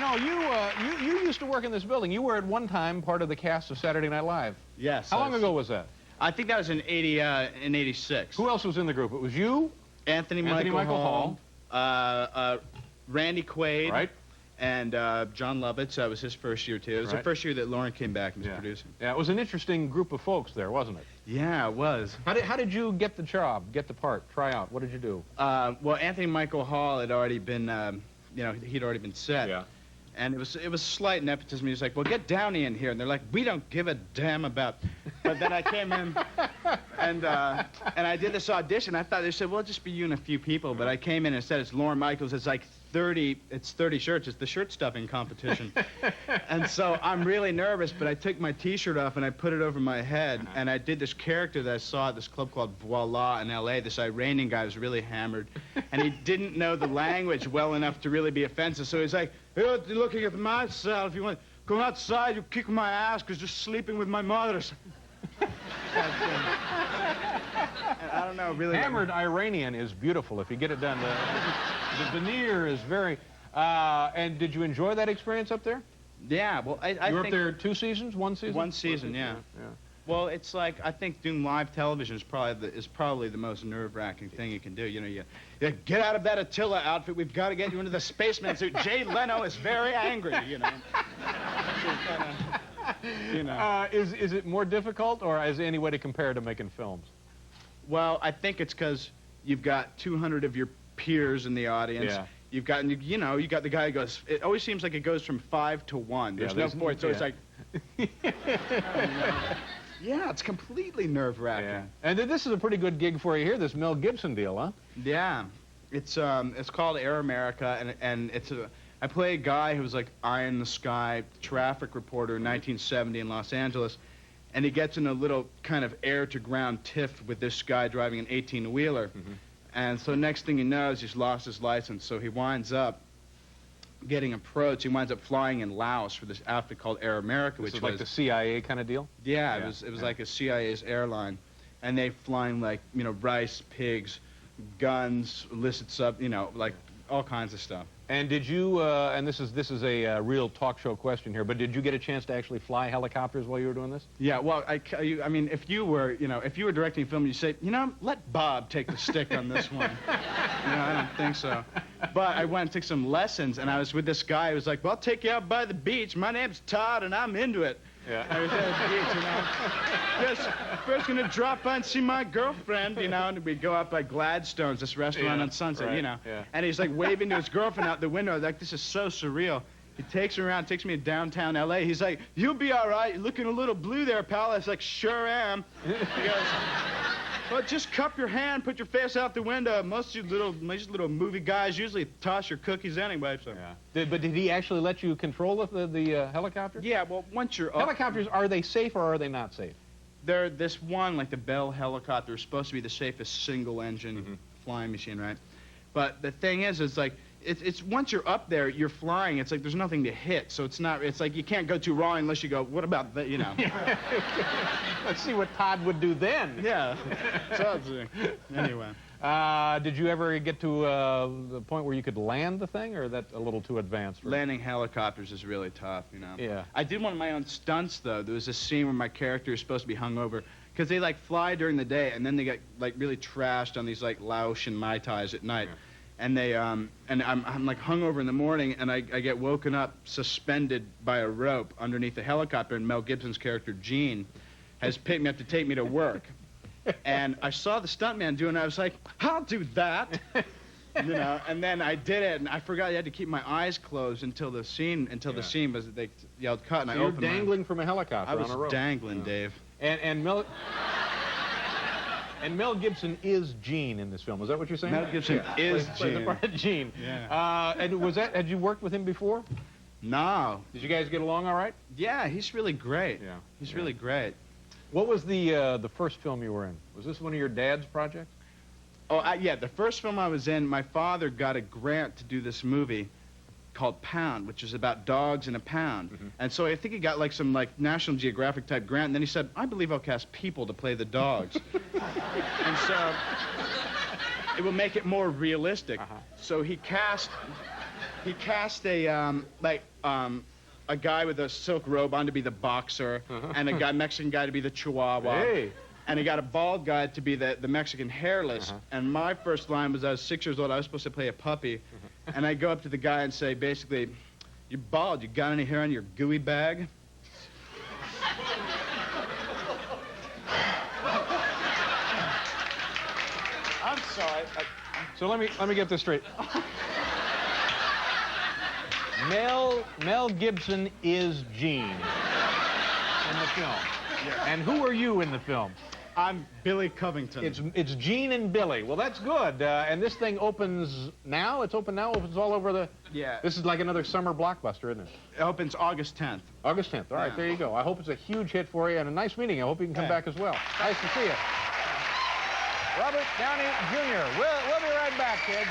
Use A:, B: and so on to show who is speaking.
A: know, you used to work in this building. You were at one time part of the cast of Saturday Night Live.
B: Yes.
A: How long ago was that?
B: I think that was in '86.
A: Who else was in the group? It was you,
B: Anthony Michael Hall, Randy Quaid,
A: right?
B: And John Lovitz. That was his first year too. It was the first year that Lauren came back and was producing.
A: Yeah, it was an interesting group of folks there, wasn't it?
B: Yeah, it was.
A: How did you get the job, get the part, try out? What did you do?
B: Well, Anthony Michael Hall had already been, you know, he'd already been set.
A: Yeah.
B: And it was slight nepotism. He was like, well, get Downey in here. And they're like, we don't give a damn about. But then I came in, and I did this audition. I thought they said, well, it'll just be you and a few people. But I came in and said, it's Lorne Michaels. It's like 30 shirts. It's the shirt stuffing competition. And so I'm really nervous, but I took my T-shirt off and I put it over my head. And I did this character that I saw at this club called Voila in L.A. This Iranian guy was really hammered. And he didn't know the language well enough to really be offensive. So he's like, you're looking at my cell. If you want to go outside, you kick my ass because you're sleeping with my mother. And I don't know, really.
A: Hammered Iranian is beautiful if you get it done. The veneer is very... and did you enjoy that experience up there?
B: Yeah, well, I
A: You were
B: think
A: up there 2 seasons, 1 season?
B: One season, yeah. Well, it's like, I think doing live television is probably the most nerve-wracking thing you can do. You know, you get out of that Attila outfit. We've got to get you into the spaceman suit. Jay Leno is very angry, you know. You know.
A: Is it more difficult, or is there any way to compare to making films?
B: Well, I think it's because you've got 200 of your peers in the audience. Yeah. You've got, you know, you got the guy who goes. It always seems like it goes from 5 to 1. There's no 4. So it's like. Yeah, it's completely nerve-wracking.
A: Yeah. And this is a pretty good gig for you here, this Mel Gibson deal, huh?
B: Yeah. It's called Air America, and I play a guy who's like eye in the sky traffic reporter in 1970 in Los Angeles, and he gets in a little kind of air-to-ground tiff with this guy driving an 18-wheeler. And so next thing he knows, he's lost his license, so he winds up getting approached. He winds up flying in Laos for this outfit called Air America, which
A: was
B: was
A: like the CIA kind of deal.
B: Yeah, it was like a CIA's airline, and they flying like, you know, rice, pigs, guns, illicit you know, like all kinds of stuff. And
A: did you? And this is a real talk show question here, but did you get a chance to actually fly helicopters while you were doing this?
B: Yeah. Well, I mean, if you were directing a film, you say, you know, let Bob take the stick on this one. You know, I don't think so. But I went and took some lessons, and I was with this guy who was like, well, I'll take you out by the beach. My name's Todd, and I'm into it.
A: Yeah.
B: I was at the beach, you know. Just first gonna drop by and see my girlfriend, you know, and we'd go out by Gladstone's, this restaurant on Sunset,
A: right,
B: you know.
A: Yeah.
B: And he's like waving to his girlfriend out the window, like, this is so surreal. He takes me around, takes me to downtown L.A. He's like, you'll be all right. You're looking a little blue there, pal. I was like, sure am. He goes, well, just cup your hand, put your face out the window. Most of you little movie guys usually toss your cookies anyway, so.
A: Yeah. But did he actually let you control the helicopter?
B: Yeah, well, once you're up...
A: Helicopters, are they safe or are they not safe?
B: They're this one, like the Bell helicopter, is supposed to be the safest single-engine flying machine, right? But the thing is, it's like, it's once you're up there, you're flying, it's like there's nothing to hit, so it's like you can't go too wrong unless you go, what about that, you know?
A: Let's see what Todd would do then.
B: Yeah. So, anyway.
A: Did you ever get to the point where you could land the thing, or that's a little too advanced? For
B: Landing helicopters is really tough, you know?
A: Yeah.
B: I did one of my own stunts, though. There was a scene where my character is supposed to be hungover, because they, like, fly during the day, and then they get, like, really trashed on these, like, Laotian Mai Tais at night. Yeah. And they, and I'm like hungover in the morning, and I get woken up suspended by a rope underneath the helicopter, and Mel Gibson's character, Gene, has picked me up to take me to work. And I saw the stuntman doing it, I was like, I'll do that. You know, and then I did it, and I forgot I had to keep my eyes closed until the scene was, they yelled cut, and
A: so
B: I opened
A: you're dangling from a helicopter
B: on a rope. I was dangling,
A: yeah.
B: Dave.
A: And Mel Gibson is Gene in this film. Is that what you're saying?
B: Mel Gibson is Gene.
A: Plays the part of Gene.
B: Yeah.
A: And had you worked with him before?
B: No.
A: Did you guys get along all right?
B: Yeah, he's really great.
A: Yeah.
B: He's really great.
A: What was the first film you were in? Was this one of your dad's projects?
B: Oh, yeah, the first film I was in, my father got a grant to do this movie called Pound, which is about dogs in a pound. And so I think he got like some like National Geographic type grant, and then he said, I believe I'll cast people to play the dogs. And so it will make it more realistic. So he cast he cast a guy with a silk robe on to be the boxer, and a Mexican guy to be the Chihuahua.
A: Hey.
B: And he got a bald guy to be the Mexican hairless. And my first line was, I was 6 years old, I was supposed to play a puppy. And I go up to the guy and say, basically, you're bald, you got any hair on your gooey bag? I'm sorry.
A: So let me get this straight. Mel Gibson is Gene in the film.
B: Yes.
A: And who are you in the film?
B: I'm Billy Covington.
A: It's Gene and Billy. Well, that's good. And this thing opens now? It's open now? Opens all over the...
B: Yeah.
A: This is like another summer blockbuster, isn't it?
B: It opens August 10th.
A: August 10th. All right,
B: Yeah.
A: there you go. I hope it's a huge hit for you and a nice meeting. I hope you can come back as well. Nice to see you. Robert Downey Jr. We'll be right back, kids.